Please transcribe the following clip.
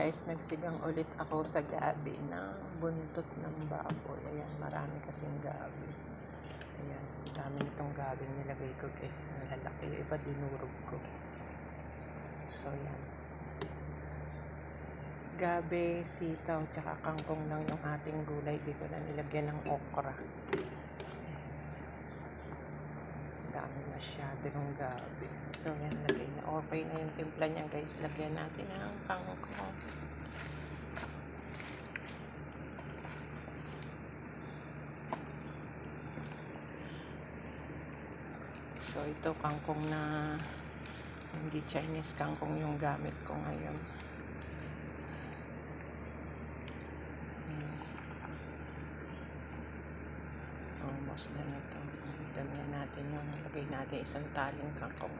guys, nagsigang ulit ako sa gabi ng buntot ng baboy. Ayan, marami kasing gabi. Ayan, dami itong gabi nilagay ko guys. Nalalaki, yung iba dinurog ko. So, ayan. Gabi, sitaw, tsaka kangkong lang yung ating gulay. Di ko na nilagyan ng okra. Dami masyado ng gabi. So, yan, lagay na. Okay na yung timpla niya, guys. Lagyan natin ng kangkong. So, ito kangkong na hindi Chinese kangkong yung gamit ko ngayon. Almost na ito. Damihan natin yung lagay natin isang taling kangkong.